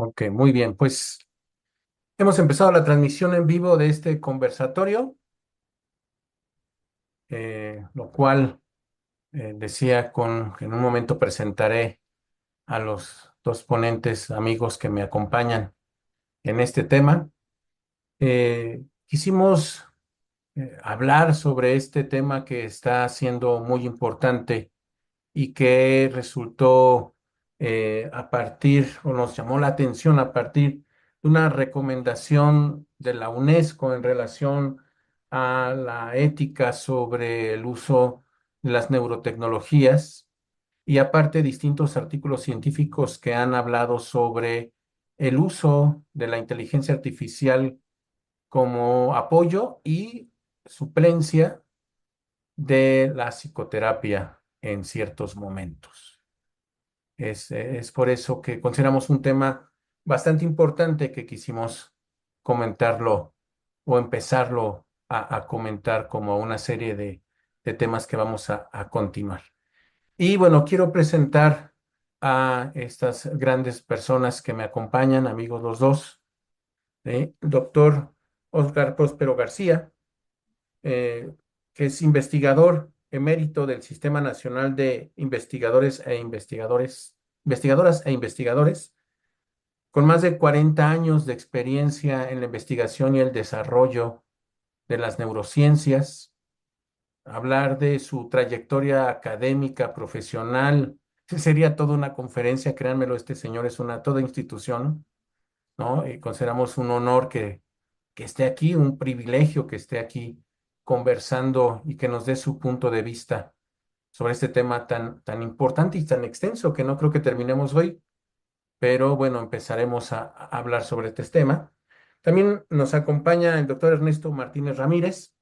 Ok, muy bien. Pues hemos empezado la transmisión en vivo de este conversatorio, lo cual decía que en un momento presentaré a los dos ponentes amigos que me acompañan en este tema. Quisimos hablar sobre este tema que está siendo muy importante y que resultó a partir, o nos llamó la atención a partir de una recomendación de la UNESCO en relación a la ética sobre el uso de las neurotecnologías y aparte distintos artículos científicos que han hablado sobre el uso de la inteligencia artificial como apoyo y suplencia de la psicoterapia en ciertos momentos. Es por eso que consideramos un tema bastante importante que quisimos comentarlo o empezarlo a comentar como una serie de temas que vamos a continuar. Y bueno, quiero presentar a estas grandes personas que me acompañan, amigos los dos, doctor Oscar Próspero García, eh, que es investigador emérito del Sistema Nacional de Investigadoras e Investigadores, con más de 40 años de experiencia en la investigación y el desarrollo de las neurociencias. Hablar de su trayectoria académica, profesional, sería toda una conferencia, créanmelo, este señor es una toda institución, ¿no? Y consideramos un honor que esté aquí, un privilegio que esté aquí conversando y que nos dé su punto de vista sobre este tema tan importante y tan extenso que no creo que terminemos hoy, pero bueno, empezaremos a hablar sobre este tema. También nos acompaña el doctor Ernesto Martínez Ramírez.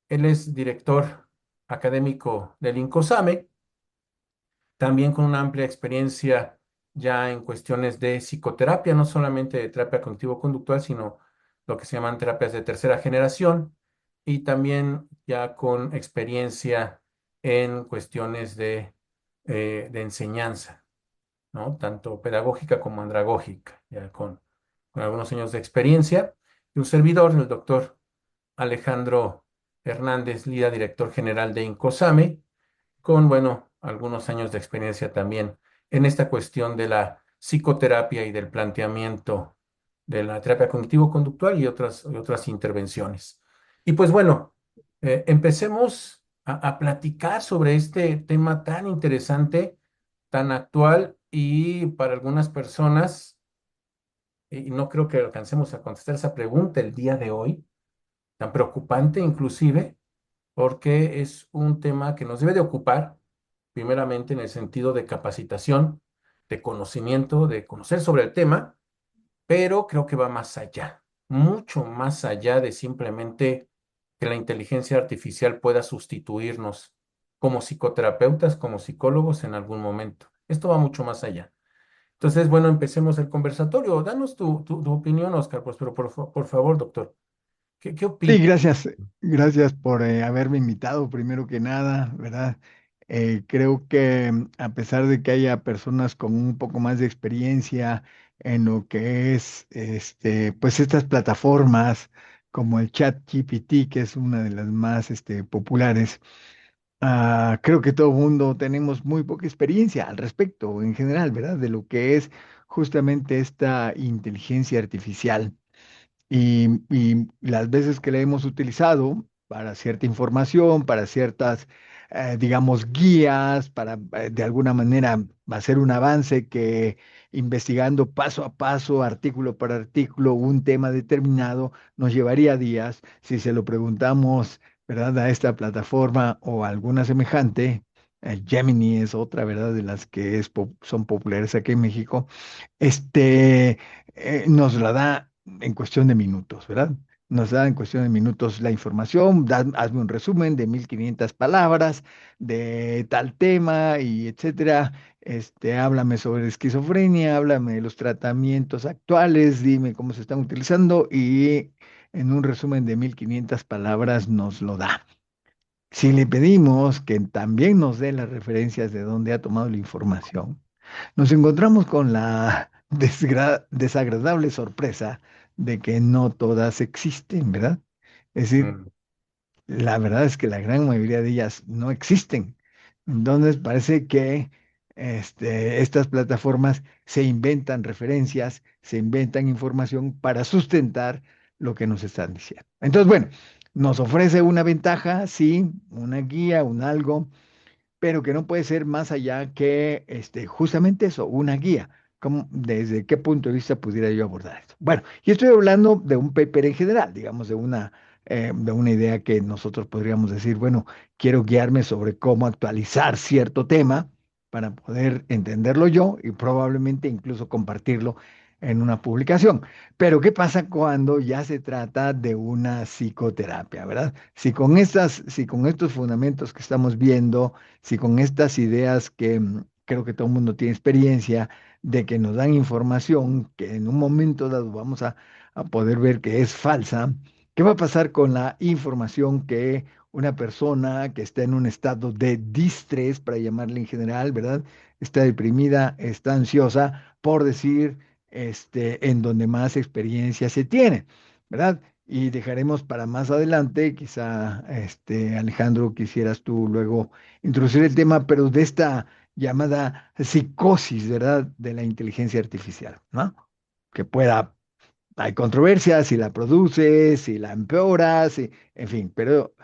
Él es director académico del INCOSAME, también con una amplia experiencia ya en cuestiones de psicoterapia, no solamente de terapia cognitivo-conductual, sino lo que se llaman terapias de tercera generación, y también ya con experiencia en cuestiones de enseñanza, ¿no? Tanto pedagógica como andragógica, ya con algunos años de experiencia. Y un servidor, el doctor Alejandro Hernández Lira, director general de INCOSAME, con, bueno, algunos años de experiencia también en esta cuestión de la psicoterapia y del planteamiento de la terapia cognitivo-conductual y otras intervenciones. Y pues bueno, empecemos a platicar sobre este tema tan interesante, tan actual y para algunas personas, y no creo que alcancemos a contestar esa pregunta el día de hoy, tan preocupante inclusive porque es un tema que nos debe de ocupar, primeramente en el sentido de capacitación, de conocimiento, de conocer sobre el tema, pero creo que va más allá, mucho más allá de simplemente que la inteligencia artificial pueda sustituirnos como psicoterapeutas, como psicólogos en algún momento. Esto va mucho más allá. Entonces, bueno, empecemos el conversatorio. Danos tu opinión, Oscar, pues, pero por favor, doctor, ¿qué Sí, opina? gracias por haberme invitado, primero que nada, ¿verdad? Creo que a pesar de que haya personas con un poco más de experiencia en lo que es, pues estas plataformas como el ChatGPT, que es una de las más, populares, creo que todo el mundo tenemos muy poca experiencia al respecto, en general, ¿verdad? De lo que es justamente esta inteligencia artificial. Y las veces que la hemos utilizado para cierta información, para ciertas, digamos, guías, para de alguna manera hacer un avance que investigando paso a paso, artículo por artículo, un tema determinado, nos llevaría días. Si se lo preguntamos, ¿verdad?, a esta plataforma o a alguna semejante. Gemini es otra, ¿verdad?, de las que son populares aquí en México. Este, Nos la da en cuestión de minutos, ¿verdad? Nos da en cuestión de minutos la información, hazme un resumen de 1500 palabras de tal tema y etcétera. Háblame sobre esquizofrenia, háblame de los tratamientos actuales, dime cómo se están utilizando y en un resumen de 1500 palabras nos lo da. Si le pedimos que también nos dé las referencias de dónde ha tomado la información, Nos encontramos con la desagradable sorpresa de que no todas existen, ¿verdad? Es decir, Mm, la verdad es que la gran mayoría de ellas no existen. Entonces parece que estas plataformas se inventan referencias, se inventan información para sustentar lo que nos están diciendo. Entonces, bueno, nos ofrece una ventaja, sí, una guía, un algo, pero que no puede ser más allá que justamente eso, una guía. ¿Desde qué punto de vista pudiera yo abordar esto? Bueno, y estoy hablando de un paper en general, digamos, de una idea que nosotros podríamos decir, bueno, quiero guiarme sobre cómo actualizar cierto tema para poder entenderlo yo y probablemente incluso compartirlo en una publicación. Pero ¿qué pasa cuando ya se trata de una psicoterapia, ¿verdad? Si con estos fundamentos que estamos viendo, si con estas ideas que creo que todo el mundo tiene experiencia, de que nos dan información que en un momento dado vamos a poder ver que es falsa, ¿qué va a pasar con la información que una persona que está en un estado de distrés, para llamarle en general, ¿verdad? Está deprimida, está ansiosa, por decir, en donde más experiencia se tiene, ¿verdad? Y dejaremos para más adelante, quizá, Alejandro, quisieras tú luego introducir el tema, pero de esta llamada psicosis, ¿verdad? De la inteligencia artificial, ¿no? Que pueda, hay controversias si la produces, si la empeoras, en fin, pero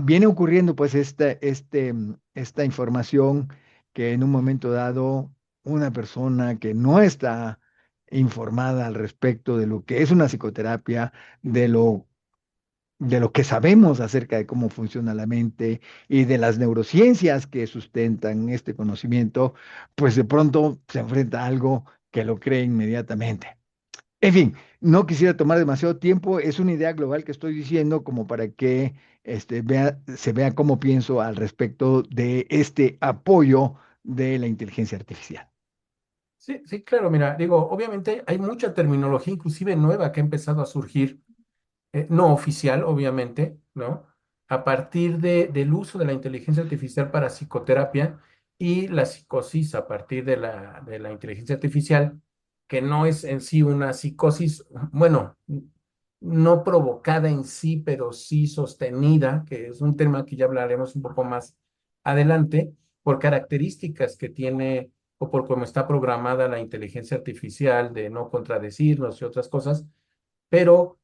viene ocurriendo pues esta información que en un momento dado una persona que no está informada al respecto de lo que es una psicoterapia, de lo de lo que sabemos acerca de cómo funciona la mente y de las neurociencias que sustentan este conocimiento, pues de pronto se enfrenta a algo que lo cree inmediatamente. En fin, no quisiera tomar demasiado tiempo, es una idea global que estoy diciendo como para que se vea cómo pienso al respecto de este apoyo de la inteligencia artificial. sí, sí, claro, mira, digo, obviamente hay mucha terminología, inclusive nueva, que ha empezado a surgir, no oficial, obviamente, ¿no? A partir del uso de la inteligencia artificial para psicoterapia y la psicosis a partir de la inteligencia artificial, que no es en sí una psicosis, bueno, no provocada en sí, pero sí sostenida, que es un tema que ya hablaremos un poco más adelante, por características que tiene o por cómo está programada la inteligencia artificial de no contradecirnos y otras cosas. Pero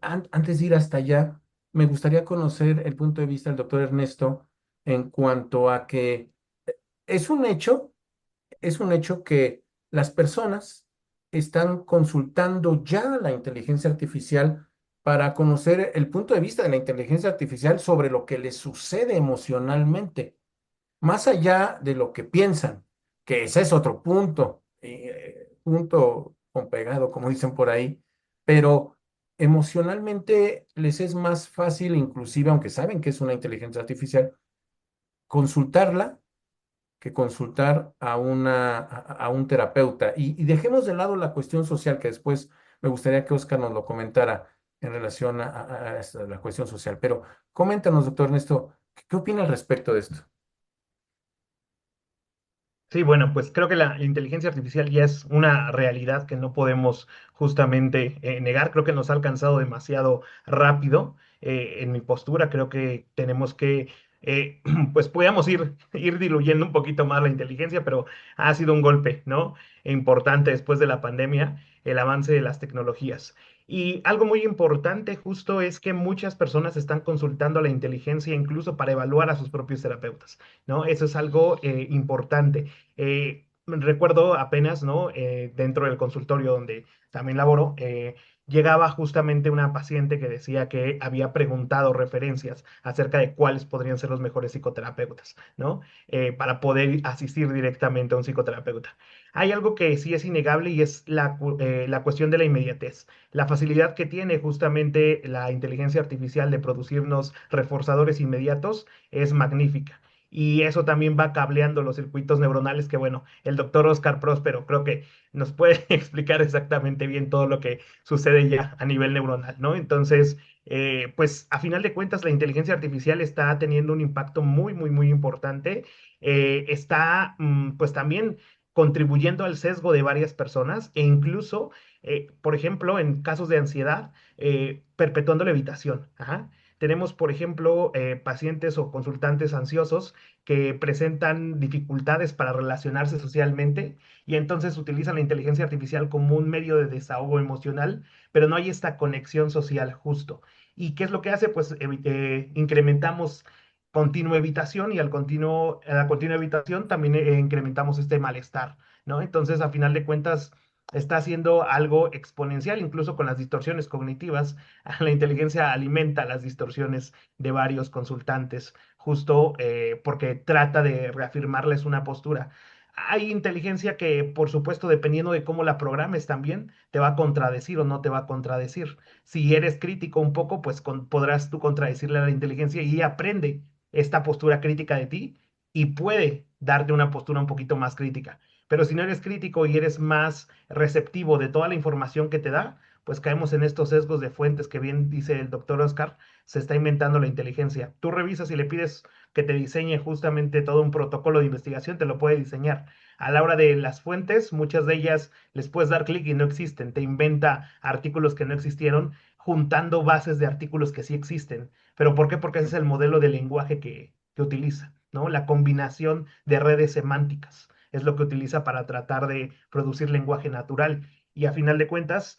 antes de ir hasta allá, me gustaría conocer el punto de vista del doctor Ernesto en cuanto a que es un hecho, es un hecho que las personas están consultando ya la inteligencia artificial para conocer el punto de vista de la inteligencia artificial sobre lo que les sucede emocionalmente más allá de lo que piensan, que ese es otro punto, punto con pegado, como dicen por ahí, pero emocionalmente les es más fácil, inclusive, aunque saben que es una inteligencia artificial, consultarla que consultar a un terapeuta. Y dejemos de lado la cuestión social, que después me gustaría que Oscar nos lo comentara en relación a la cuestión social. Pero coméntanos, doctor Ernesto, ¿qué opina al respecto de esto? Sí, bueno, pues creo que la inteligencia artificial ya es una realidad que no podemos justamente negar. Creo que nos ha alcanzado demasiado rápido. En mi postura, creo que tenemos que, pues podíamos ir diluyendo un poquito más la inteligencia, pero ha sido un golpe, ¿no? Importante después de la pandemia, el avance de las tecnologías. Y algo muy importante justo es que muchas personas están consultando la inteligencia incluso para evaluar a sus propios terapeutas, ¿no? Eso es algo importante. Recuerdo apenas, ¿no? Dentro del consultorio donde también laboro, llegaba justamente una paciente que decía que había preguntado referencias acerca de cuáles podrían ser los mejores psicoterapeutas, ¿no? Para poder asistir directamente a un psicoterapeuta. Hay algo que sí es innegable y es la cuestión de la inmediatez. La facilidad que tiene justamente la inteligencia artificial de producirnos reforzadores inmediatos es magnífica. Y eso también va cableando los circuitos neuronales que, bueno, el doctor Oscar Próspero creo que nos puede explicar exactamente bien todo lo que sucede ya a nivel neuronal, ¿no? Entonces, pues a final de cuentas la inteligencia artificial está teniendo un impacto muy, muy, muy importante. Está pues también contribuyendo al sesgo de varias personas e incluso, por ejemplo, en casos de ansiedad, perpetuando la evitación. Ajá. Tenemos, por ejemplo, pacientes o consultantes ansiosos que presentan dificultades para relacionarse socialmente y entonces utilizan la inteligencia artificial como un medio de desahogo emocional, pero no hay esta conexión social justo. ¿Y qué es lo que hace? Pues incrementamos continua evitación y a la continua evitación también incrementamos este malestar, ¿no? Entonces, a final de cuentas, está haciendo algo exponencial, incluso con las distorsiones cognitivas. La inteligencia alimenta las distorsiones de varios consultantes, justo porque trata de reafirmarles una postura. Hay inteligencia que, por supuesto, dependiendo de cómo la programes también, te va a contradecir o no te va a contradecir. Si eres crítico un poco, pues podrás tú contradecirle a la inteligencia y aprende esta postura crítica de ti y puede darte una postura un poquito más crítica. Pero si no eres crítico y eres más receptivo de toda la información que te da, pues caemos en estos sesgos de fuentes que bien dice el doctor Oscar, se está inventando la inteligencia. Tú revisas y le pides que te diseñe justamente todo un protocolo de investigación, te lo puede diseñar. A la hora de las fuentes, muchas de ellas les puedes dar clic y no existen. Te inventa artículos que no existieron, juntando bases de artículos que sí existen. ¿Pero por qué? Porque ese es el modelo de lenguaje que utiliza, ¿no? La combinación de redes semánticas es lo que utiliza para tratar de producir lenguaje natural. Y a final de cuentas,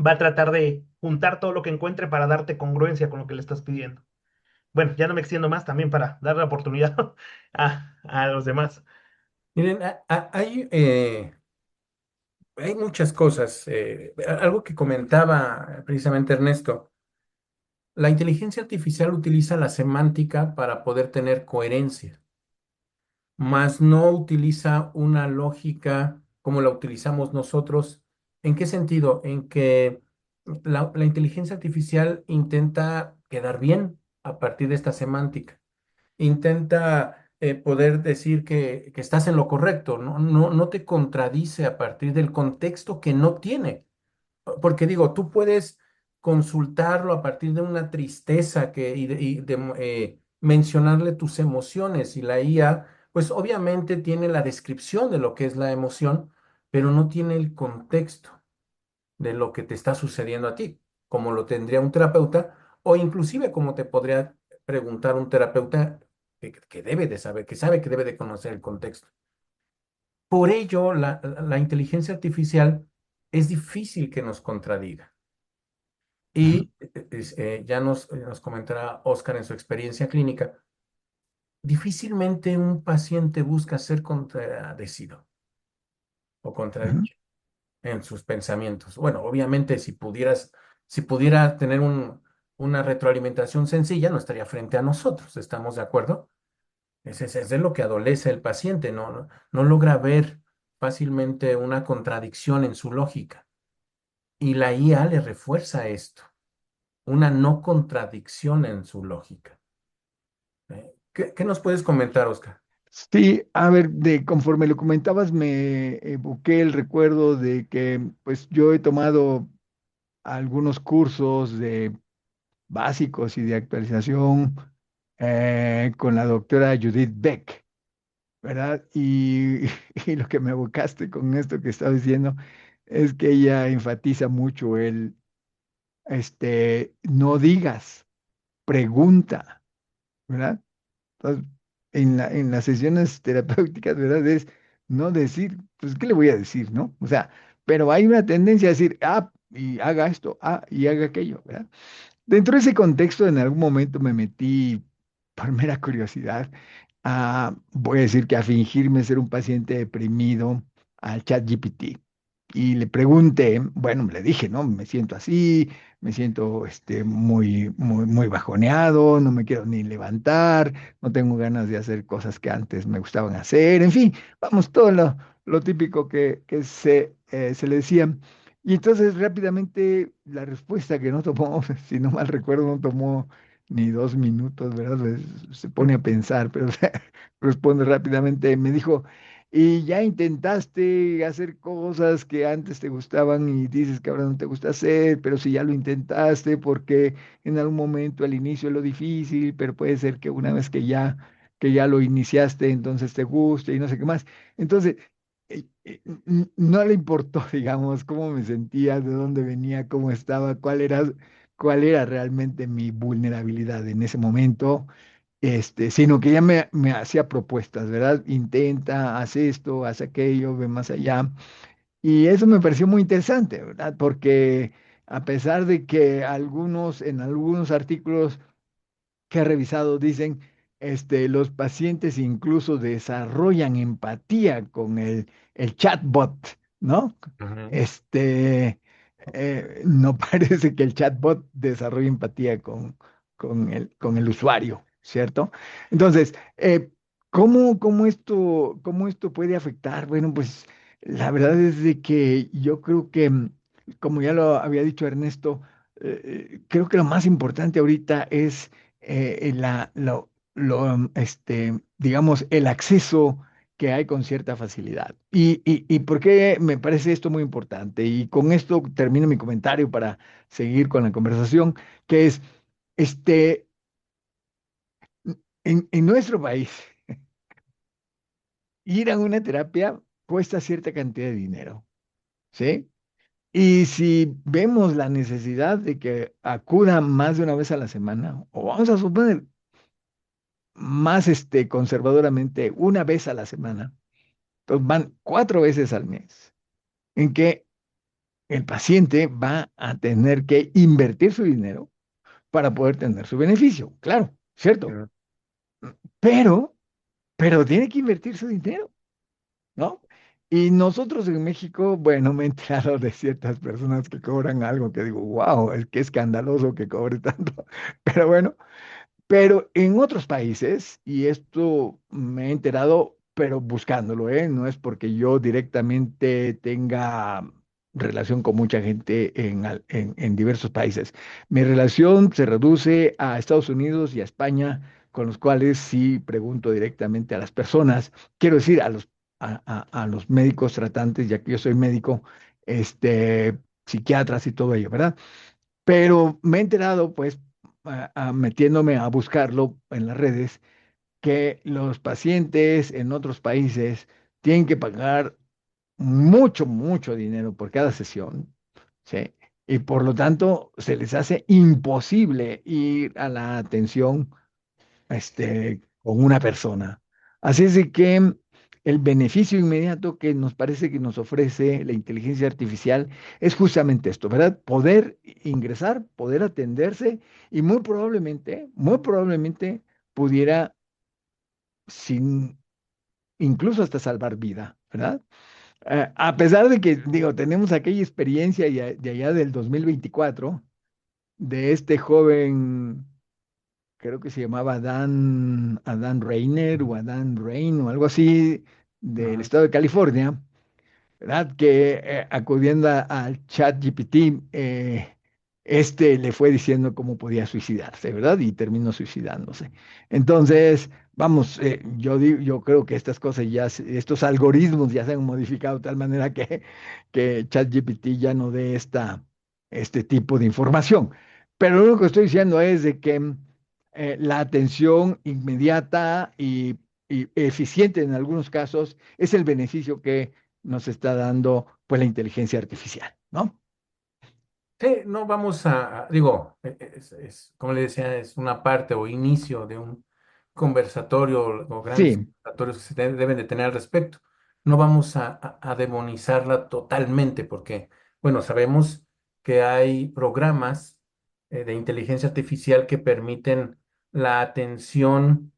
va a tratar de juntar todo lo que encuentre para darte congruencia con lo que le estás pidiendo. Bueno, ya no me extiendo más también para dar la oportunidad a los demás. Miren, hay muchas cosas. Algo que comentaba precisamente Ernesto, la inteligencia artificial utiliza la semántica para poder tener coherencia, mas no utiliza una lógica como la utilizamos nosotros. ¿En qué sentido? En que la inteligencia artificial intenta quedar bien a partir de esta semántica. Intenta poder decir que estás en lo correcto, ¿no? No te contradice a partir del contexto que no tiene. Porque digo, tú puedes consultarlo a partir de una tristeza mencionarle tus emociones y la IA, pues obviamente tiene la descripción de lo que es la emoción, pero no tiene el contexto de lo que te está sucediendo a ti, como lo tendría un terapeuta o inclusive como te podría preguntar un terapeuta que debe de saber, que sabe que debe de conocer el contexto. Por ello, la inteligencia artificial es difícil que nos contradiga. Ujú, Y ya nos comentará Oscar en su experiencia clínica, difícilmente un paciente busca ser contradecido o ujú. contradicho en sus pensamientos. Bueno, obviamente si pudiera tener una retroalimentación sencilla, no estaría frente a nosotros, ¿estamos de acuerdo? Es de lo que adolece el paciente, no logra ver fácilmente una contradicción en su lógica. Y la IA le refuerza esto, una no contradicción en su lógica. ¿Qué nos puedes comentar, Oscar? Sí, a ver, conforme lo comentabas, me evoqué el recuerdo de que pues yo he tomado algunos cursos de básicos y de actualización con la doctora Judith Beck, ¿verdad? Y lo que me evocaste con esto que estaba diciendo es que ella enfatiza mucho el, no digas, pregunta, ¿verdad? Entonces, en las sesiones terapéuticas, ¿verdad? Es no decir, pues, ¿qué le voy a decir, no? O sea, pero hay una tendencia a decir, y haga esto, y haga aquello, ¿verdad? Dentro de ese contexto, en algún momento me metí por mera curiosidad voy a decir que a fingirme ser un paciente deprimido al ChatGPT. Y le pregunté, bueno, le dije, ¿no? Me siento así, me siento muy, muy, muy bajoneado, no me quiero ni levantar, no tengo ganas de hacer cosas que antes me gustaban hacer, en fin, vamos, todo lo típico que se le decía. Y entonces rápidamente la respuesta que no tomó, si no mal recuerdo, no tomó ni 2 minutos, ¿verdad? Se pone a pensar, pero responde rápidamente. Me dijo, y ya intentaste hacer cosas que antes te gustaban y dices que ahora no te gusta hacer, pero si ya lo intentaste, porque en algún momento al inicio es lo difícil, pero puede ser que una vez que ya lo iniciaste, entonces te guste y no sé qué más. Entonces, no le importó, digamos, cómo me sentía, de dónde venía, cómo estaba, cuál era realmente mi vulnerabilidad en ese momento, sino que ya me hacía propuestas, ¿verdad? Intenta, haz esto, haz aquello, ve más allá. Y eso me pareció muy interesante, ¿verdad? Porque a pesar de que en algunos artículos que he revisado dicen, los pacientes incluso desarrollan empatía con el chatbot, ¿no? Ujú. Este, no parece que el chatbot desarrolle empatía con el usuario, ¿cierto? Entonces, cómo esto puede afectar? Bueno, pues la verdad es de que yo creo que, como ya lo había dicho Ernesto, creo que lo más importante ahorita es digamos, el acceso que hay con cierta facilidad. ¿Y por qué me parece esto muy importante? Y con esto termino mi comentario para seguir con la conversación, que es, este, en nuestro país, ir a una terapia cuesta cierta cantidad de dinero, ¿sí? Y si vemos la necesidad de que acuda más de una vez a la semana, o vamos a suponer más conservadoramente una vez a la semana, entonces van 4 veces al mes, en que el paciente va a tener que invertir su dinero para poder tener su beneficio, claro, ¿cierto? Ujú. Pero, pero tiene que invertir su dinero, ¿no? Y nosotros en México, bueno, me he enterado de ciertas personas que cobran algo que digo, wow, es que escandaloso que cobre tanto. Pero bueno, pero en otros países, y esto me he enterado, pero buscándolo, ¿eh? No es porque yo directamente tenga relación con mucha gente en diversos países. Mi relación se reduce a Estados Unidos y a España, con los cuales sí pregunto directamente a las personas, quiero decir, a los médicos tratantes, ya que yo soy médico, psiquiatras y todo ello, ¿verdad? Pero me he enterado, pues, metiéndome a buscarlo en las redes, que los pacientes en otros países tienen que pagar mucho, mucho dinero por cada sesión, ¿sí? Y por lo tanto, se les hace imposible ir a la atención con una persona. Así es de que el beneficio inmediato que nos parece que nos ofrece la inteligencia artificial es justamente esto, ¿verdad? Poder ingresar, poder atenderse y muy probablemente pudiera, sin, incluso hasta salvar vida, ¿verdad? A pesar de que, digo, tenemos aquella experiencia de allá del 2024 de este joven, creo que se llamaba Adán Reiner o Adán Rain o algo así, del Ujú. estado de California, ¿verdad? Que acudiendo al chat GPT, le fue diciendo cómo podía suicidarse, ¿verdad? Y terminó suicidándose. Entonces, vamos, yo creo que estas cosas estos algoritmos ya se han modificado de tal manera que ChatGPT ya no dé este tipo de información. Pero lo único que estoy diciendo es de que la atención inmediata y eficiente en algunos casos es el beneficio que nos está dando pues la inteligencia artificial, ¿no? Sí, no vamos digo, como le decía, es una parte o inicio de un conversatorio o grandes Sí. conversatorios que deben de tener al respecto. No vamos a demonizarla totalmente porque, bueno, sabemos que hay programas de inteligencia artificial que permiten la atención,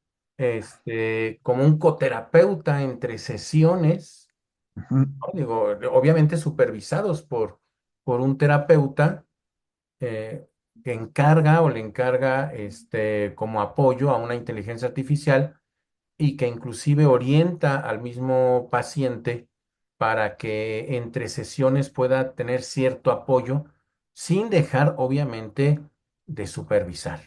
como un coterapeuta entre sesiones, Ujú, ¿no? Digo, obviamente supervisados por un terapeuta que encarga o le encarga como apoyo a una inteligencia artificial y que inclusive orienta al mismo paciente para que entre sesiones pueda tener cierto apoyo sin dejar obviamente de supervisar,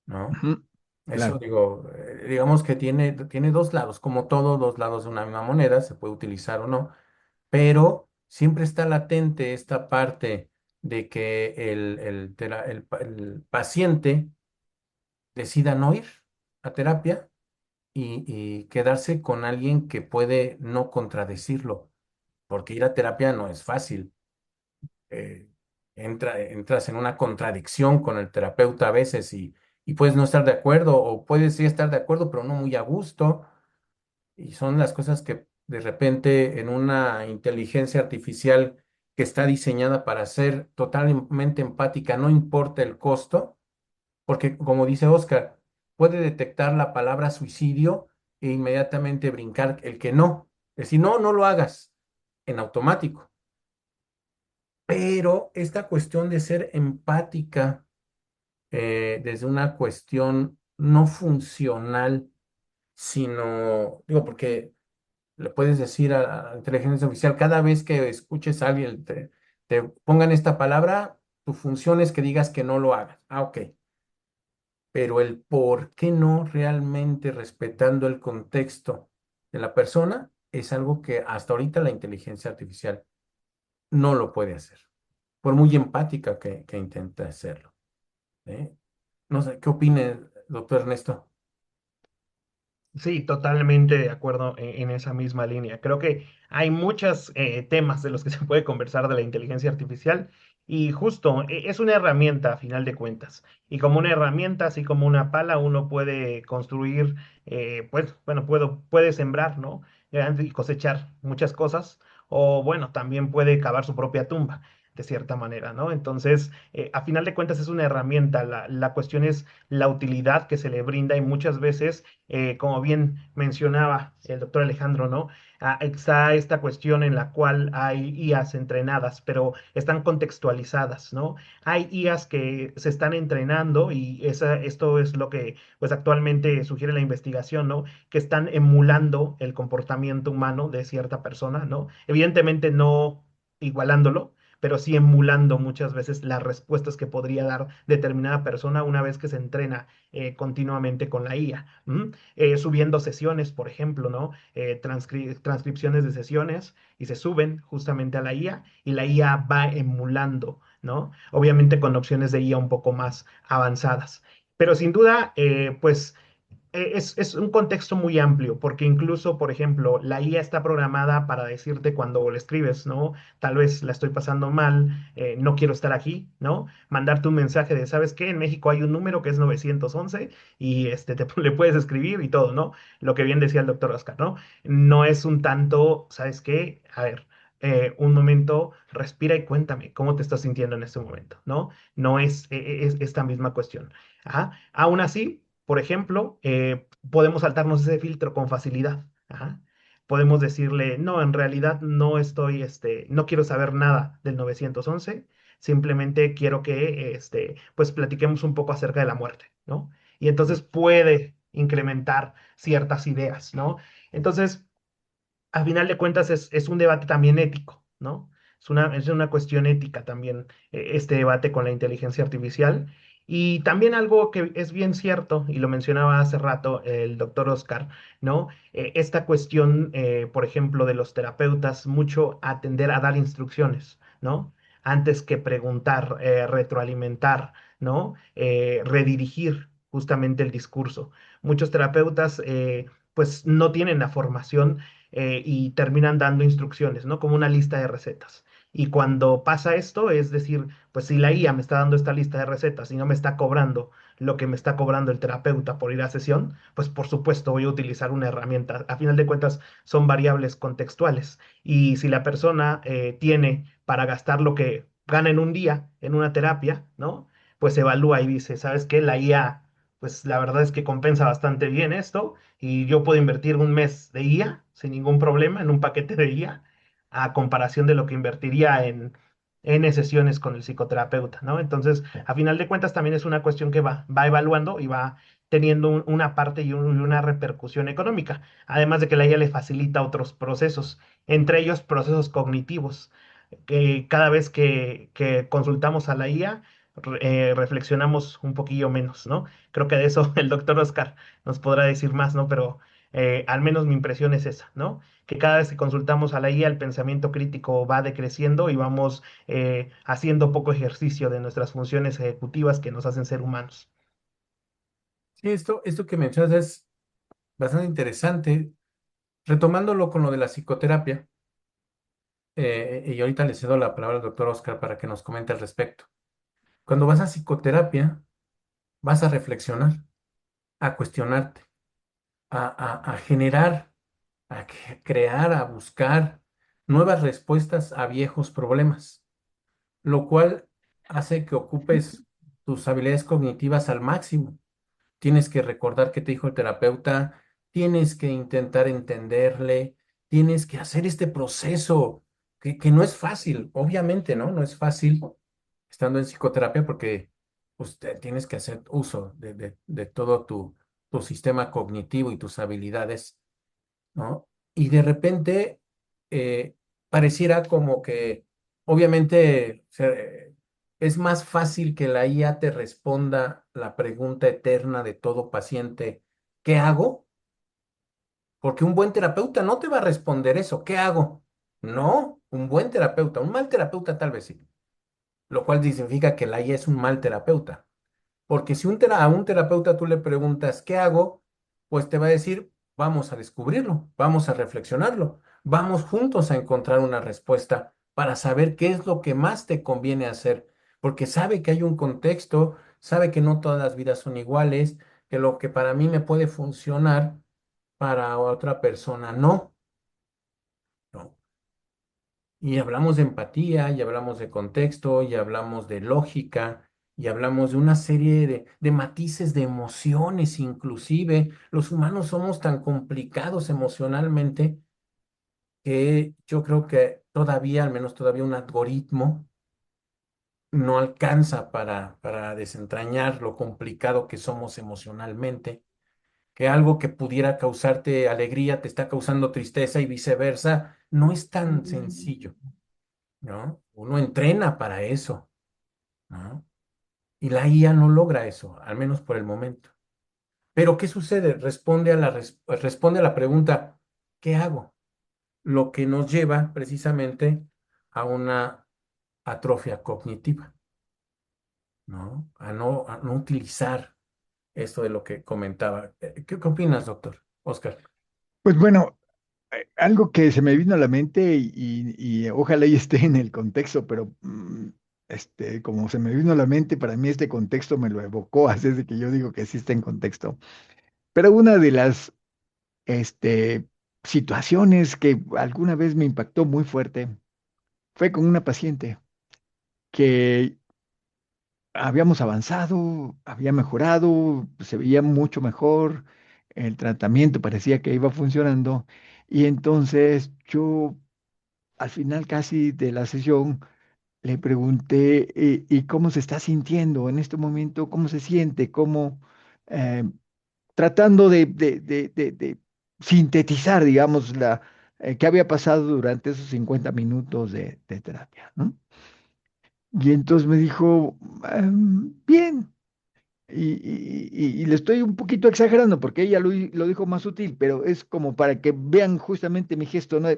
¿no? ujú. Eso claro, digo, digamos que tiene dos lados, como todo, dos lados de una misma moneda, se puede utilizar o no, pero siempre está latente esta parte de que el paciente decida no ir a terapia y quedarse con alguien que puede no contradecirlo, porque ir a terapia no es fácil. eh, Entras en una contradicción con el terapeuta a veces y puedes no estar de acuerdo o puedes sí estar de acuerdo, pero no muy a gusto. Y son las cosas que de repente en una inteligencia artificial que está diseñada para ser totalmente empática, no importa el costo, porque como dice Oscar, puede detectar la palabra suicidio e inmediatamente brincar el que no. Es decir, no, no lo hagas en automático. Pero esta cuestión de ser empática desde una cuestión no funcional, sino, digo, porque le puedes decir a la inteligencia artificial, cada vez que escuches a alguien, te pongan esta palabra, tu función es que digas que no lo hagas. Ah, ok. Pero el por qué no realmente respetando el contexto de la persona es algo que hasta ahorita la inteligencia artificial no lo puede hacer, por muy empática que intente hacerlo. ¿Eh? No sé, ¿qué opina, doctor Ernesto? Sí, totalmente de acuerdo en esa misma línea. Creo que hay muchos temas de los que se puede conversar de la inteligencia artificial y justo es una herramienta a final de cuentas. Y como una herramienta, así como una pala, uno puede construir, pues, bueno, puede sembrar, ¿no? Y cosechar muchas cosas, o bueno, también puede cavar su propia tumba, de cierta manera, ¿no? Entonces, a final de cuentas es una herramienta. La cuestión es la utilidad que se le brinda y muchas veces como bien mencionaba el doctor Alejandro, ¿no? Está esta cuestión en la cual hay IAs entrenadas, pero están contextualizadas, ¿no? Hay IAs que se están entrenando y esto es lo que pues actualmente sugiere la investigación, ¿no? Que están emulando el comportamiento humano de cierta persona, ¿no? Evidentemente no igualándolo, pero sí emulando muchas veces las respuestas que podría dar determinada persona una vez que se entrena continuamente con la IA. Subiendo sesiones, por ejemplo, ¿no? Transcripciones de sesiones y se suben justamente a la IA y la IA va emulando, ¿no? Obviamente con opciones de IA un poco más avanzadas. Pero sin duda, pues es un contexto muy amplio, porque incluso, por ejemplo, la IA está programada para decirte cuando le escribes, ¿no? Tal vez la estoy pasando mal, no quiero estar aquí, ¿no? Mandarte un mensaje de, ¿sabes qué? En México hay un número que es 911 y le puedes escribir y todo, ¿no? Lo que bien decía el doctor Oscar, ¿no? No es un tanto, ¿sabes qué? A ver. Un momento, respira y cuéntame cómo te estás sintiendo en este momento, ¿no? No es esta misma cuestión. Ajá. Aún así, por ejemplo, podemos saltarnos ese filtro con facilidad. Ajá. Podemos decirle, no, en realidad no estoy, no quiero saber nada del 911, simplemente quiero que, pues platiquemos un poco acerca de la muerte, ¿no? Y entonces puede incrementar ciertas ideas, ¿no? Entonces, a final de cuentas es un debate también ético, ¿no? Es una cuestión ética también este debate con la inteligencia artificial. Y también algo que es bien cierto, y lo mencionaba hace rato el doctor Oscar, ¿no? Esta cuestión, por ejemplo, de los terapeutas, mucho atender a dar instrucciones, ¿no? Antes que preguntar, retroalimentar, ¿no? Redirigir justamente el discurso. Muchos terapeutas, pues, no tienen la formación y terminan dando instrucciones, ¿no? Como una lista de recetas. Y cuando pasa esto, es decir, pues si la IA me está dando esta lista de recetas y no me está cobrando lo que me está cobrando el terapeuta por ir a sesión, pues por supuesto voy a utilizar una herramienta. A final de cuentas, son variables contextuales. Y si la persona tiene para gastar lo que gana en un día en una terapia, ¿no? Pues evalúa y dice, ¿sabes qué? La IA, pues la verdad es que compensa bastante bien esto y yo puedo invertir un mes de IA sin ningún problema en un paquete de IA a comparación de lo que invertiría en N sesiones con el psicoterapeuta, ¿no? Entonces, a final de cuentas, también es una cuestión que va evaluando y va teniendo una parte y una repercusión económica, además de que la IA le facilita otros procesos, entre ellos procesos cognitivos, que cada vez que consultamos a la IA, reflexionamos un poquillo menos, ¿no? Creo que de eso el doctor Oscar nos podrá decir más, ¿no? Pero al menos mi impresión es esa, ¿no? Que cada vez que consultamos a la IA, el pensamiento crítico va decreciendo y vamos haciendo poco ejercicio de nuestras funciones ejecutivas que nos hacen ser humanos. Sí, esto que mencionas es bastante interesante. Retomándolo con lo de la psicoterapia, y ahorita le cedo la palabra al doctor Oscar para que nos comente al respecto. Cuando vas a psicoterapia, vas a reflexionar, a cuestionarte, a generar, crear, a buscar nuevas respuestas a viejos problemas, lo cual hace que ocupes tus habilidades cognitivas al máximo. Tienes que recordar qué te dijo el terapeuta, tienes que intentar entenderle, tienes que hacer este proceso que no es fácil, obviamente, ¿no? No es fácil estando en psicoterapia porque pues, tienes que hacer uso de todo tu sistema cognitivo y tus habilidades, ¿no? Y de repente eh, pareciera como que, obviamente, es más fácil que la IA te responda la pregunta eterna de todo paciente, ¿qué hago? Porque un buen terapeuta no te va a responder eso, ¿qué hago? No, un buen terapeuta, un mal terapeuta tal vez sí, lo cual significa que la IA es un mal terapeuta. Porque si a un terapeuta tú le preguntas, ¿qué hago? Pues te va a decir, vamos a descubrirlo, vamos a reflexionarlo, vamos juntos a encontrar una respuesta para saber qué es lo que más te conviene hacer, porque sabe que hay un contexto, sabe que no todas las vidas son iguales, que lo que para mí me puede funcionar, para otra persona no. ¿No? Y hablamos de empatía, y hablamos de contexto, y hablamos de lógica, y hablamos de una serie de matices de emociones, inclusive. Los humanos somos tan complicados emocionalmente que yo creo que todavía, al menos todavía un algoritmo, no alcanza para desentrañar lo complicado que somos emocionalmente, que algo que pudiera causarte alegría te está causando tristeza y viceversa, no es tan sencillo. ¿No? Uno entrena para eso, ¿no? Y la IA no logra eso, al menos por el momento. Pero ¿qué sucede? Responde a la pregunta, ¿qué hago? Lo que nos lleva precisamente a una atrofia cognitiva, ¿no? A no utilizar esto de lo que comentaba. ¿Qué opinas, doctor Oscar? Pues bueno, algo que se me vino a la mente y ojalá y esté en el contexto, pero como se me vino a la mente, para mí este contexto me lo evocó, así es de que yo digo que sí está en contexto. Pero una de las este, situaciones que alguna vez me impactó muy fuerte fue con una paciente que habíamos avanzado, había mejorado, se veía mucho mejor, el tratamiento parecía que iba funcionando y entonces yo al final casi de la sesión le pregunté, ¿y cómo se está sintiendo en este momento? ¿Cómo se siente? ¿Cómo, eh, tratando de sintetizar, digamos, qué había pasado durante esos 50 minutos de terapia, ¿no? Y entonces me dijo, bien. Y le estoy un poquito exagerando porque ella lo dijo más sutil, pero es como para que vean justamente mi gesto, ¿no?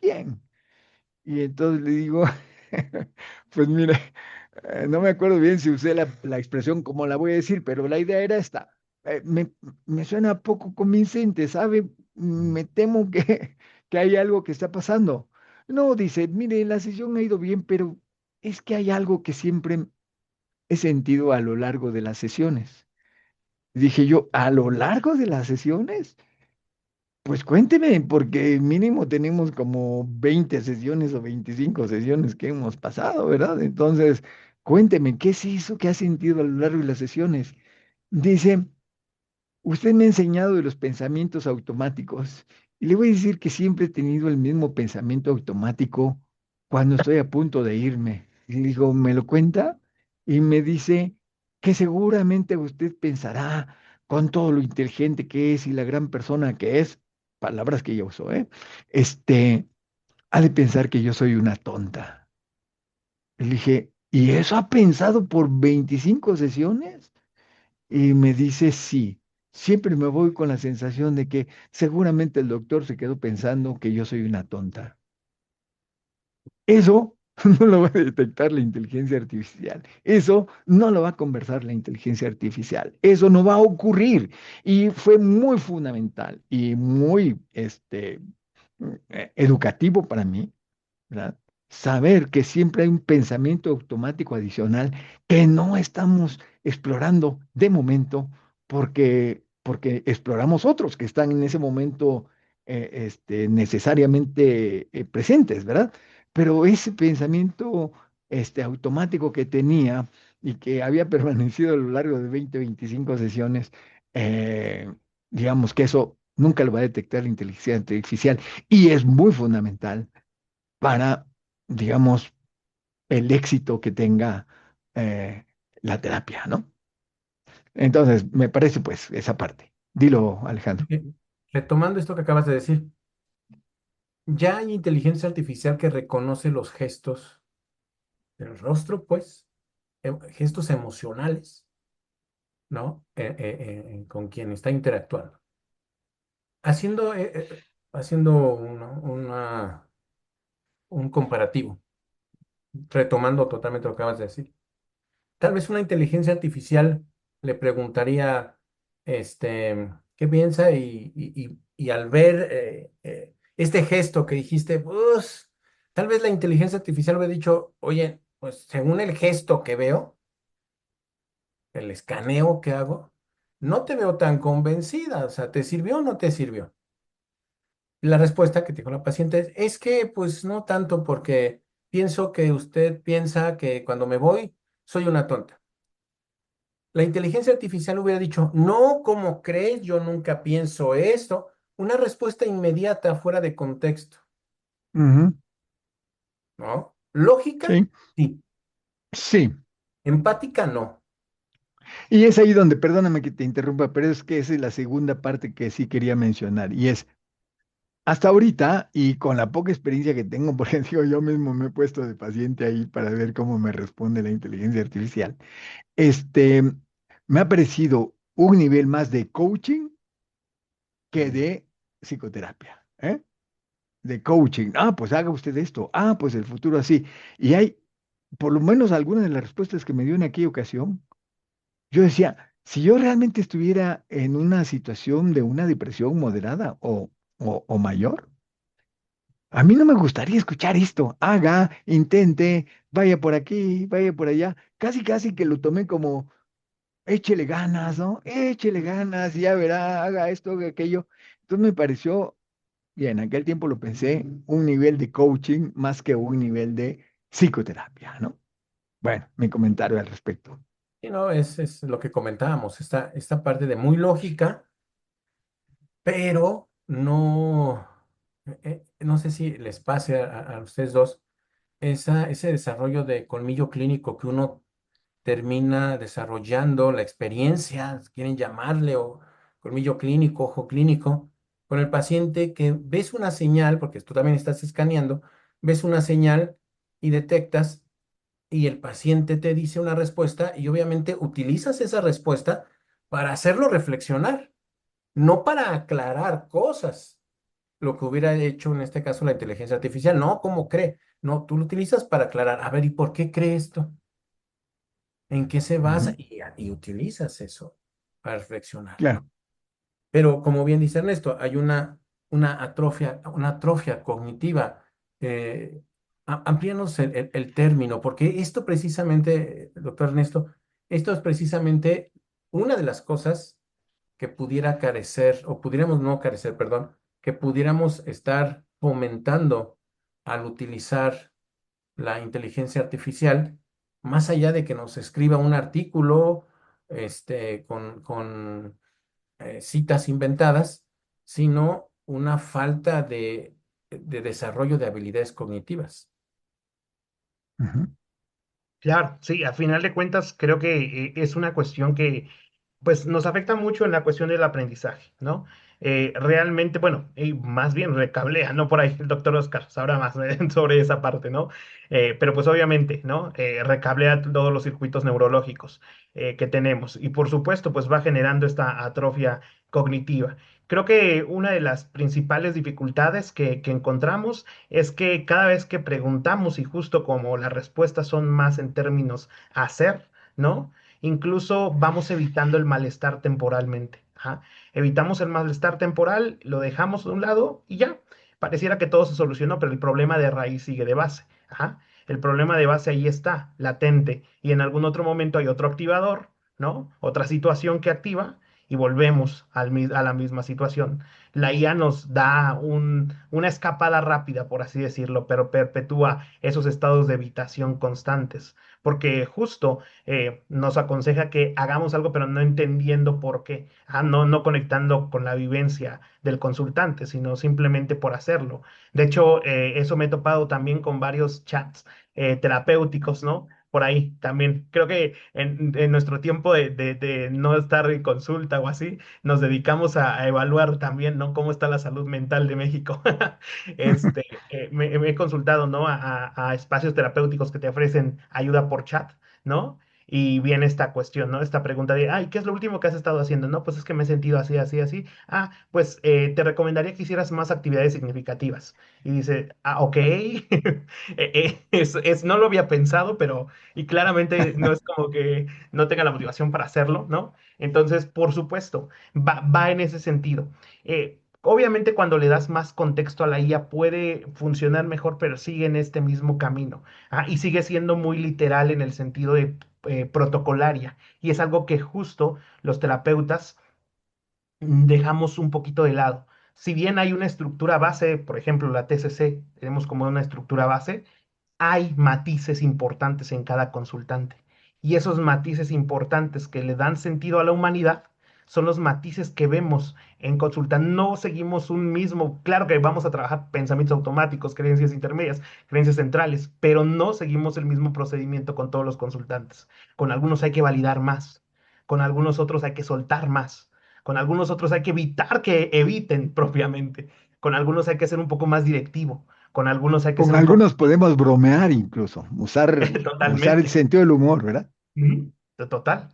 Bien. Y entonces le digo, pues mire, no me acuerdo bien si usé la expresión como la voy a decir, pero la idea era esta. Me suena poco convincente, ¿sabe? Me temo que hay algo que está pasando. No, dice, mire, la sesión ha ido bien, pero es que hay algo que siempre he sentido a lo largo de las sesiones. Dije yo, ¿a lo largo de las sesiones? Pues cuénteme, porque mínimo tenemos como 20 sesiones o 25 sesiones que hemos pasado, ¿verdad? Entonces, cuénteme, ¿qué es eso que ha sentido a lo largo de las sesiones? Dice, usted me ha enseñado de los pensamientos automáticos y le voy a decir que siempre he tenido el mismo pensamiento automático cuando estoy a punto de irme. Y le digo, ¿me lo cuenta? Y me dice que seguramente usted pensará con todo lo inteligente que es y la gran persona que es, palabras que ella usó, ¿eh? Este, ha de pensar que yo soy una tonta. Le dije, ¿Y eso ha pensado por 25 sesiones? Y me dice, sí, siempre me voy con la sensación de que seguramente el doctor se quedó pensando que yo soy una tonta. Eso no lo va a detectar la inteligencia artificial. Eso no lo va a conversar la inteligencia artificial. Eso no va a ocurrir. Y fue muy fundamental y muy educativo para mí, ¿verdad? Saber que siempre hay un pensamiento automático adicional que no estamos explorando de momento porque exploramos otros que están en ese momento necesariamente presentes, ¿verdad? Pero ese pensamiento automático que tenía y que había permanecido a lo largo de 20, 25 sesiones, eh, digamos que eso nunca lo va a detectar la inteligencia artificial y es muy fundamental para, digamos, el éxito que tenga eh, la terapia, ¿no? Entonces, me parece pues esa parte. Dilo, Alejandro. Eh, Retomando esto que acabas de decir, ya hay inteligencia artificial que reconoce los gestos del rostro, pues, gestos emocionales, ¿no? Con quien está interactuando. Haciendo, haciendo un comparativo, retomando totalmente lo que acabas de decir. Tal vez una inteligencia artificial le preguntaría, ¿qué piensa? Y al ver este gesto que dijiste, pues, tal vez la inteligencia artificial hubiera dicho, oye, pues según el gesto que veo, el escaneo que hago, no te veo tan convencida, o sea, ¿te sirvió o no te sirvió? La respuesta que te dijo la paciente es que, pues, no tanto porque pienso que usted piensa que cuando me voy, soy una tonta. La inteligencia artificial hubiera dicho, no, ¿cómo crees? Yo nunca pienso esto. Una respuesta inmediata fuera de contexto, Ujú. ¿no? Lógica, Sí, sí. sí. Empática, no. Y es ahí donde, perdóname que te interrumpa, pero es que esa es la segunda parte que sí quería mencionar. Y es, hasta ahorita, y con la poca experiencia que tengo, porque digo, yo mismo me he puesto de paciente ahí para ver cómo me responde la inteligencia artificial, este, me ha parecido un nivel más de coaching que Mm. de psicoterapia, ¿eh? De coaching. Ah, pues haga usted esto. Ah, pues el futuro así. Y hay, por lo menos algunas de las respuestas que me dio en aquella ocasión, yo decía, si yo realmente estuviera en una situación de una depresión moderada o mayor, a mí no me gustaría escuchar esto. Haga, intente, vaya por aquí, vaya por allá. Casi, casi que lo tomé como, échele ganas, ¿no? Échele ganas, ya verá, haga esto, haga aquello. Entonces me pareció, y en aquel tiempo lo pensé, un nivel de coaching más que un nivel de psicoterapia, ¿no? Bueno, mi comentario al respecto. Y no, es lo que comentábamos, esta parte de muy lógica, pero no, no sé si les pase a ustedes dos, ese desarrollo de colmillo clínico que uno termina desarrollando, la experiencia, si quieren llamarle, o colmillo clínico, ojo clínico, con el paciente que ves una señal, porque tú también estás escaneando, ves una señal y detectas y el paciente te dice una respuesta y obviamente utilizas esa respuesta para hacerlo reflexionar, no para aclarar cosas. Lo que hubiera hecho en este caso la inteligencia artificial, no, ¿cómo cree? No, tú lo utilizas para aclarar, a ver, ¿y por qué cree esto? ¿En qué se basa? Ujú. Y utilizas eso para reflexionar. Claro. Pero como bien dice Ernesto, hay una atrofia cognitiva. Amplíanos el término, porque esto precisamente, doctor Ernesto, esto es precisamente una de las cosas que pudiera carecer, o pudiéramos no carecer, perdón, que pudiéramos estar fomentando al utilizar la inteligencia artificial, más allá de que nos escriba un artículo, con citas inventadas, sino una falta de desarrollo de habilidades cognitivas. Ujú. Claro, sí, a final de cuentas creo que es una cuestión que pues nos afecta mucho en la cuestión del aprendizaje, ¿no? Realmente, bueno, y más bien recablea, ¿no? Por ahí el doctor Oscar sabrá más sobre esa parte, ¿no? Pero pues obviamente, ¿no? Recablea todos los circuitos neurológicos que tenemos y por supuesto, pues va generando esta atrofia cognitiva. Creo que una de las principales dificultades que encontramos es que cada vez que preguntamos y justo como las respuestas son más en términos hacer, ¿no? Incluso vamos evitando el malestar temporalmente. Ajá. Evitamos el malestar temporal, lo dejamos de un lado y ya. Pareciera que todo se solucionó, pero el problema de raíz sigue de base. Ajá. El problema de base ahí está, latente, y en algún otro momento hay otro activador, ¿no? Otra situación que activa y volvemos a la misma situación. La IA nos da una escapada rápida, por así decirlo, pero perpetúa esos estados de evitación constantes, porque justo nos aconseja que hagamos algo, pero no entendiendo por qué, no conectando con la vivencia del consultante, sino simplemente por hacerlo. De hecho, eso me he topado también con varios chats terapéuticos, ¿no? Por ahí también. Creo que en nuestro tiempo de no estar en consulta o así, nos dedicamos a evaluar también, ¿no? Cómo está la salud mental de México. Me he consultado, ¿no? A espacios terapéuticos que te ofrecen ayuda por chat, ¿no? Y viene esta cuestión, ¿no? Esta pregunta de, ay, ¿qué es lo último que has estado haciendo? No, pues es que me he sentido así, así, así. Ah, pues te recomendaría que hicieras más actividades significativas. Y dice, ah, ok. No lo había pensado, pero, y claramente no es como que no tenga la motivación para hacerlo, ¿no? Entonces, por supuesto, va en ese sentido. Obviamente cuando le das más contexto a la IA puede funcionar mejor, pero sigue en este mismo camino. Y sigue siendo muy literal en el sentido de protocolaria. Y es algo que justo los terapeutas dejamos un poquito de lado. Si bien hay una estructura base, por ejemplo, la TCC, tenemos como una estructura base, hay matices importantes en cada consultante. Y esos matices importantes que le dan sentido a la humanidad son los matices que vemos en consulta. No seguimos un mismo, claro que vamos a trabajar pensamientos automáticos, creencias intermedias, creencias centrales, pero no seguimos el mismo procedimiento con todos los consultantes. Con algunos hay que validar más, con algunos otros hay que soltar más, con algunos otros hay que evitar que eviten propiamente, con algunos hay que ser un poco más directivo, con algunos hay que Con ser un poco algunos podemos bromear incluso, usar el totalmente. sentido del humor, ¿verdad? Ujú. Total.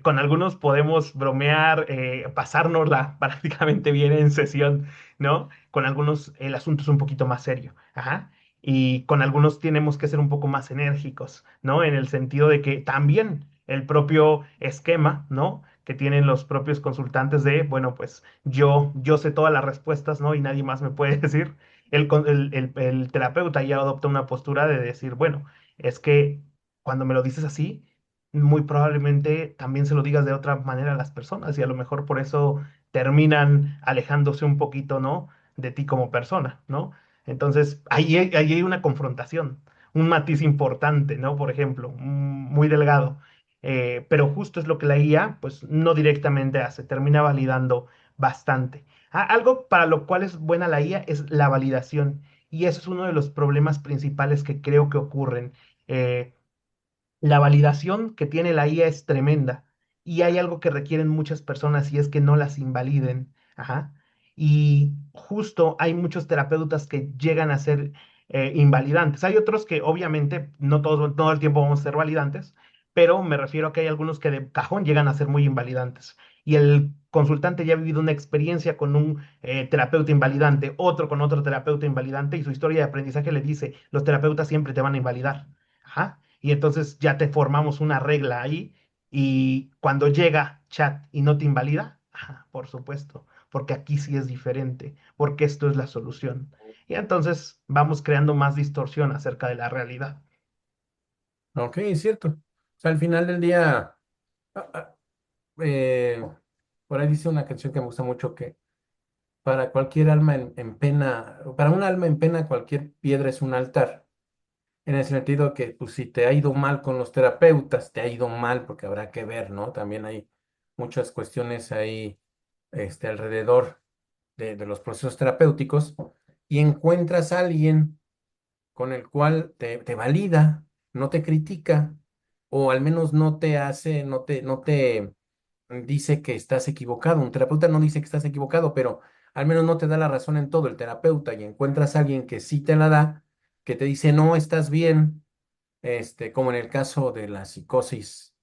Con algunos podemos bromear, pasárnosla prácticamente bien en sesión, ¿no? Con algunos el asunto es un poquito más serio. Ajá. Y con algunos tenemos que ser un poco más enérgicos, ¿no? En el sentido de que también el propio esquema, ¿no? Que tienen los propios consultantes de, bueno, pues yo sé todas las respuestas, ¿no? Y nadie más me puede decir. El terapeuta ya adopta una postura de decir, bueno, es que cuando me lo dices así, muy probablemente también se lo digas de otra manera a las personas y a lo mejor por eso terminan alejándose un poquito, ¿no? De ti como persona, ¿no? Entonces, ahí hay una confrontación, un matiz importante, ¿no? Por ejemplo, muy delgado, pero justo es lo que la IA, pues, no directamente hace, termina validando bastante. Algo para lo cual es buena la IA es la validación, y eso es uno de los problemas principales que creo que ocurren. Eh, la validación que tiene la IA es tremenda y hay algo que requieren muchas personas y es que no las invaliden. Ajá. Y justo hay muchos terapeutas que llegan a ser invalidantes. Hay otros que obviamente no todos, todo el tiempo vamos a ser validantes, pero me refiero a que hay algunos que de cajón llegan a ser muy invalidantes. Y el consultante ya ha vivido una experiencia con un terapeuta invalidante, otro con otro terapeuta invalidante y su historia de aprendizaje le dice, los terapeutas siempre te van a invalidar. Ajá. Y entonces ya te formamos una regla ahí y cuando llega chat y no te invalida, ajá, por supuesto, porque aquí sí es diferente, porque esto es la solución. Y entonces vamos creando más distorsión acerca de la realidad. Ok, es cierto. O sea, al final del día, ah, ah, eh, por ahí dice una canción que me gusta mucho que para cualquier alma en pena, para un alma en pena, cualquier piedra es un altar. En el sentido que, pues, si te ha ido mal con los terapeutas, te ha ido mal porque habrá que ver, ¿no? También hay muchas cuestiones ahí, alrededor de los procesos terapéuticos y encuentras a alguien con el cual te valida, no te critica, o al menos no te hace, no te dice que estás equivocado, un terapeuta no dice que estás equivocado, pero al menos no te da la razón en todo el terapeuta y encuentras a alguien que sí te la da, que te dice, no, estás bien, como en el caso de la psicosis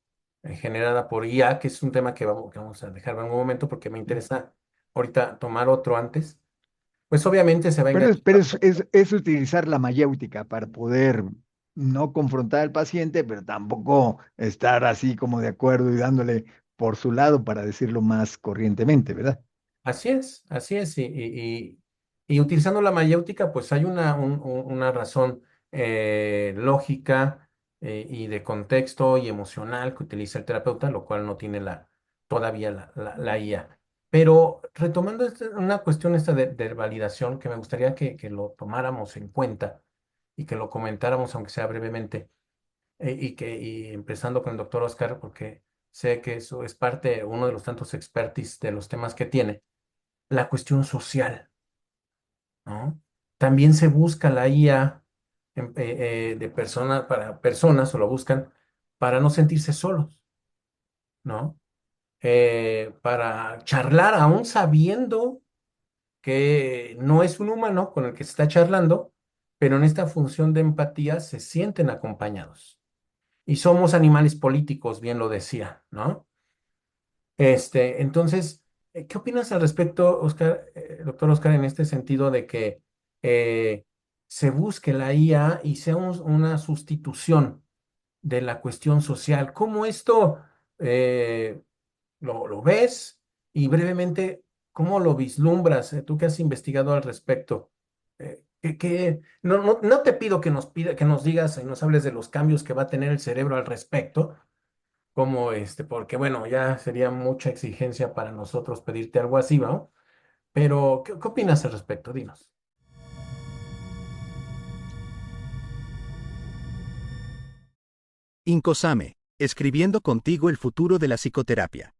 generada por IA, que es un tema que vamos a dejar en un momento porque me interesa ahorita tomar otro antes, pues obviamente se va a Pero, enganchar. es utilizar la mayéutica para poder no confrontar al paciente, pero tampoco estar así como de acuerdo y dándole por su lado, para decirlo más corrientemente, ¿verdad? Así es, y utilizando la mayéutica, pues hay una razón lógica y de contexto y emocional que utiliza el terapeuta, lo cual no tiene todavía la IA. Pero retomando una cuestión esta de validación, que me gustaría que lo tomáramos en cuenta y que lo comentáramos, aunque sea brevemente, y empezando con el doctor Oscar, porque sé que eso es parte, uno de los tantos expertise de los temas que tiene la cuestión social, ¿no? También se busca la IA de personas para personas, o lo buscan para no sentirse solos, ¿no? Para charlar aún sabiendo que no es un humano con el que se está charlando, pero en esta función de empatía se sienten acompañados. Y somos animales políticos, bien lo decía, ¿no? Entonces, ¿qué opinas al respecto, Oscar, doctor Oscar, en este sentido de que eh, se busque la IA y sea una sustitución de la cuestión social? ¿Cómo esto eh, lo ves? Y brevemente, ¿cómo lo vislumbras? Tú que has investigado al respecto. No te pido que nos digas y nos hables de los cambios que va a tener el cerebro al respecto, como porque bueno, ya sería mucha exigencia para nosotros pedirte algo así, ¿no? Pero, ¿qué opinas al respecto? Dinos. Incosame, escribiendo contigo el futuro de la psicoterapia.